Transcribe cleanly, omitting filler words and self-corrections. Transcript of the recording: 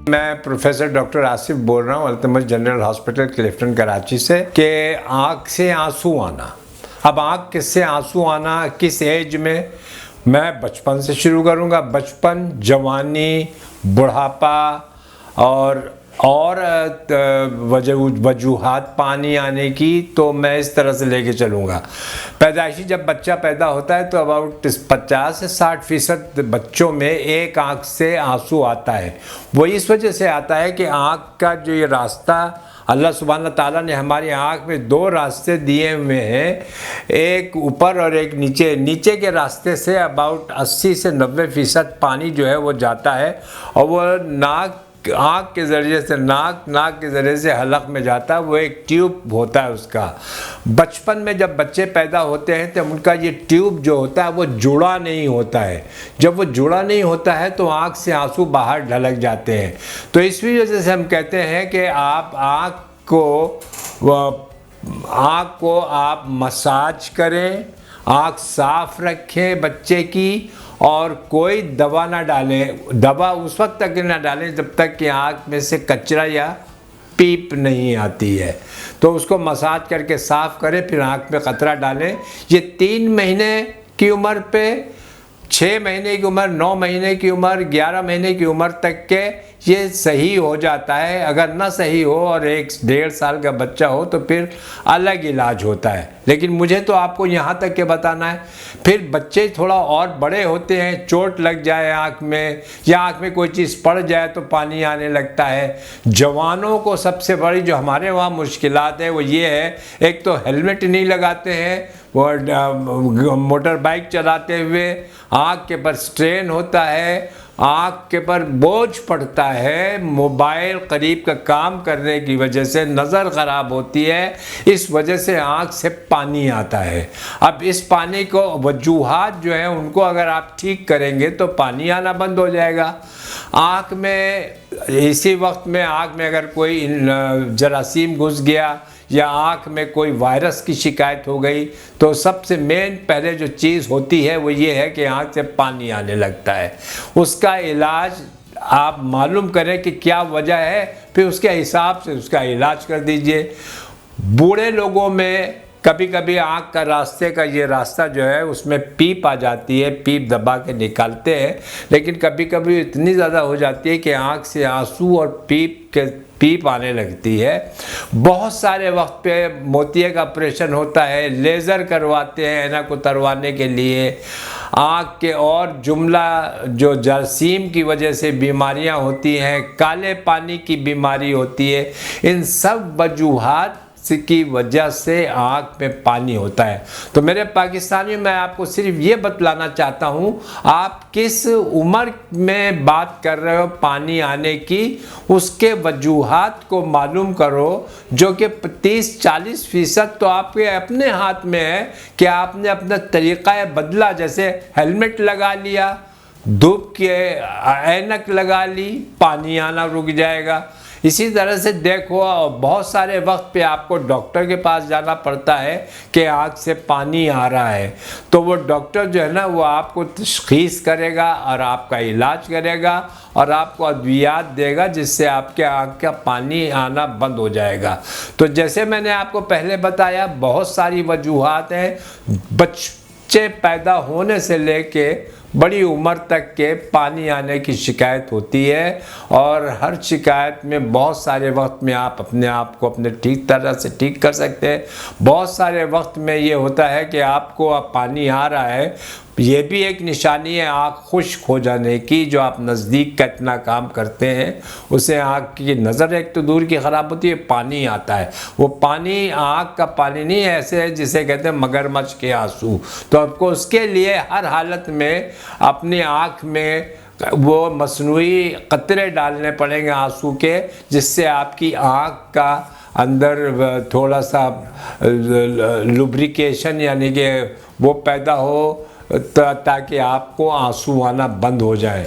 میں professor doctor Asif بول رہا ہوں التمش جنرل ہاسپٹل کلفٹن کراچی سے کہ آنکھ سے آنسو آنا. اب آنکھ سے آنسو آنا کس ایج میں بچپن سے شروع کروں گا. بچپن، جوانی، بڑھاپا اور وجوہات پانی آنے کی تو میں اس طرح سے لے کے چلوں گا. پیدائشی جب بچہ پیدا ہوتا ہے تو اباؤٹ 50 سے 60% بچوں میں ایک آنکھ سے آنسو آتا ہے. وہ اس وجہ سے آتا ہے کہ آنکھ کا جو یہ راستہ اللہ سبحانہ تعالیٰ نے ہماری آنکھ میں 2 راستے دیے ہوئے ہیں، ایک اوپر اور ایک نیچے. نیچے کے راستے سے اباؤٹ 80 سے 90% پانی جو ہے وہ جاتا ہے اور وہ آنکھ کے ذریعے سے ناک کے ذریعے سے حلق میں جاتا ہے. وہ ایک ٹیوب ہوتا ہے اس کا. بچپن میں جب بچے پیدا ہوتے ہیں تو ان کا یہ ٹیوب جو ہوتا ہے وہ جڑا نہیں ہوتا ہے. جب وہ جڑا نہیں ہوتا ہے تو آنکھ سے آنسو باہر ڈھلک جاتے ہیں. تو اس وجہ سے ہم کہتے ہیں کہ آپ آنکھ کو آپ مساج کریں، آنکھ صاف رکھیں بچے کی، اور کوئی دوا نہ ڈالیں. دوا اس وقت تک نہ ڈالیں جب تک کہ آنکھ میں سے کچرا یا پیپ نہیں آتی ہے. تو اس کو مساج کر کے صاف کریں، پھر آنکھ میں قطرہ ڈالیں. یہ 3 مہینے کی عمر پہ، 6 مہینے کی عمر، 9 مہینے کی عمر، 11 مہینے کی عمر تک کے یہ صحیح ہو جاتا ہے. اگر نہ صحیح ہو اور 1-1.5 سال کا بچہ ہو تو پھر الگ علاج ہوتا ہے. لیکن مجھے تو آپ کو یہاں تک کے بتانا ہے. پھر بچے تھوڑا اور بڑے ہوتے ہیں، چوٹ لگ جائے آنکھ میں یا آنکھ میں کوئی چیز پڑ جائے تو پانی آنے لگتا ہے. جوانوں کو سب سے بڑی جو ہمارے وہاں مشکلات ہے وہ یہ ہے، ایک تو ہیلمٹ نہیں لگاتے ہیں، وہ موٹر بائک چلاتے ہوئے آنکھ کے پر سٹرین ہوتا ہے، آنکھ کے پر بوجھ پڑتا ہے، موبائل قریب کا کام کرنے کی وجہ سے نظر خراب ہوتی ہے، اس وجہ سے آنکھ سے پانی آتا ہے. اب اس پانی کو وجوہات جو ہیں ان کو اگر آپ ٹھیک کریں گے تو پانی آنا بند ہو جائے گا. آنکھ میں اسی وقت میں آنکھ میں اگر کوئی جراثیم گھس گیا یا آنکھ میں کوئی وائرس کی شکایت ہو گئی تو سب سے مین پہلے جو چیز ہوتی ہے وہ یہ ہے کہ آنکھ سے پانی آنے لگتا ہے. اس کا علاج آپ معلوم کریں کہ کیا وجہ ہے، پھر اس کے حساب سے اس کا علاج کر دیجئے. بوڑھے لوگوں میں کبھی کبھی آنکھ کا راستے کا یہ راستہ جو ہے اس میں پیپ آ جاتی ہے، پیپ دبا کے نکالتے ہیں، لیکن کبھی کبھی اتنی زیادہ ہو جاتی ہے کہ آنکھ سے آنسو اور پیپ آنے لگتی ہے. بہت سارے وقت پہ موتیے کا آپریشن ہوتا ہے، لیزر کرواتے ہیں اینک اتروانے کے لیے. آنکھ کے اور جملہ جو جراثیم کی وجہ سے بیماریاں ہوتی ہیں، کالے پانی کی بیماری ہوتی ہے، ان سب وجوہات کی وجہ سے آنکھ میں پانی ہوتا ہے. تو میرے پاکستانیوں میں آپ کو صرف یہ بتلانا چاہتا ہوں، آپ کس عمر میں بات کر رہے ہو پانی آنے کی، اس کے وجوہات کو معلوم کرو، جو کہ 30-40% تو آپ کے اپنے ہاتھ میں ہے کہ آپ نے اپنا طریقہ بدلا. جیسے ہیلمٹ لگا لیا، دھوپ کے اینک لگا لی، پانی آنا رک جائے گا. اسی طرح سے دیکھو بہت سارے وقت پہ آپ کو ڈاکٹر کے پاس جانا پڑتا ہے کہ آنکھ سے پانی آ رہا ہے، تو وہ ڈاکٹر جو ہے نا وہ آپ کو تشخیص کرے گا اور آپ کا علاج کرے گا اور آپ کو ادویات دے گا جس سے آپ کے آنکھ کا پانی آنا بند ہو جائے گا. تو جیسے میں نے آپ کو پہلے بتایا بہت ساری وجوہات ہیں. بچے پیدا ہونے سے لے کے بڑی عمر تک کے پانی آنے کی شکایت ہوتی ہے، اور ہر شکایت میں بہت سارے وقت میں آپ اپنے آپ کو اپنے ٹھیک طرح سے ٹھیک کر سکتے ہیں. بہت سارے وقت میں یہ ہوتا ہے کہ آپ کو اب پانی آ رہا ہے، یہ بھی ایک نشانی ہے آنکھ خشک ہو جانے کی. جو آپ نزدیک کا اتنا کام کرتے ہیں اسے آنکھ کی نظر ایک تو دور کی خراب ہوتی ہے، پانی آتا ہے. وہ پانی آنکھ کا پانی نہیں ایسے ہے جسے کہتے ہیں مگرمچھ کے آنسو. تو آپ کو اس کے لیے ہر حالت میں اپنی آنکھ میں وہ مصنوعی قطرے ڈالنے پڑیں گے آنسو کے، جس سے آپ کی آنکھ کا اندر تھوڑا سا لوبریکیشن یعنی کہ وہ پیدا ہو تاکہ آپ کو آنسو آنا بند ہو جائے.